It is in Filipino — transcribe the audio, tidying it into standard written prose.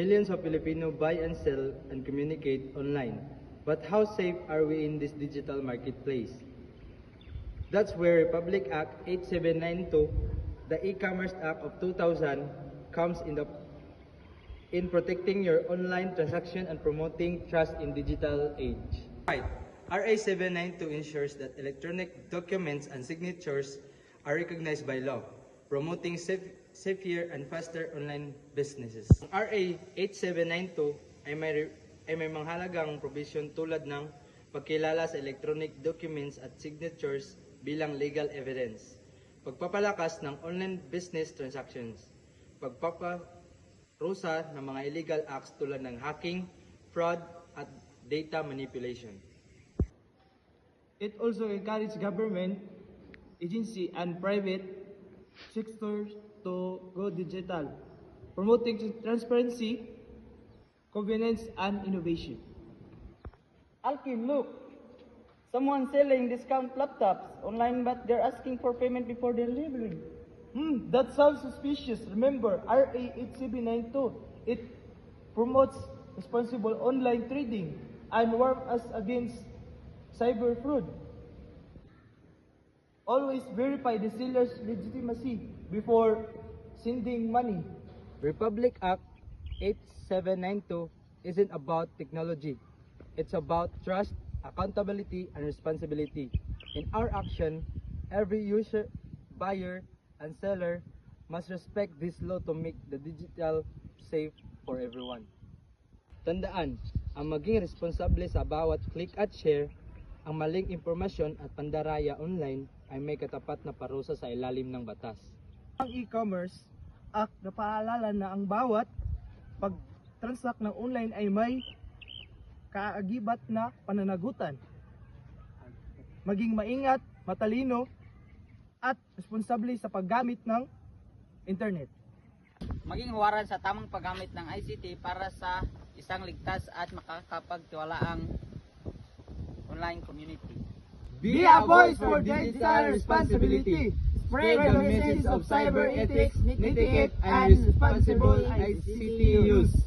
millions of Filipinos buy and sell and communicate online. But how safe are we in this digital marketplace? That's where Republic Act 8792, the E-Commerce Act of 2000, comes in protecting your online transaction and promoting trust in digital age. Right. RA 792 ensures that electronic documents and signatures are recognized by law, promoting safer and faster online businesses. RA 8792 ay may manghalagang provision tulad ng pagkilala sa electronic documents at signatures bilang legal evidence, pagpapalakas ng online business transactions, pagpaparusa ng mga illegal acts tulad ng hacking, fraud, at data manipulation. It also encourages government, agency, and private sectors to go digital, promoting transparency, convenience, and innovation. Alkin, look! Someone selling discount laptops online, but they're asking for payment before delivering. That sounds suspicious. Remember, RA 8792, it promotes responsible online trading and warns us against cyber fraud. Always verify the seller's legitimacy before sending money. Republic Act 8792 isn't about technology. It's about trust, accountability, and responsibility. In our action, every user, buyer, and seller must respect this law to make the digital safe for everyone. Tandaan, ang maging responsable sa bawat click at share, ang maling impormasyon at pandaraya online ay may katapat na parusa sa ilalim ng batas. Ang e-commerce act na paalala na ang bawat pag-transact ng online ay may kaagibat na pananagutan. Maging maingat, matalino, at responsable sa paggamit ng internet. Maging huwaran sa tamang paggamit ng ICT para sa isang ligtas at makakapagtiwalaang online community. Be a voice for digital responsibility. Spread the message of cyber ethics, etiquette, and responsible ICT use.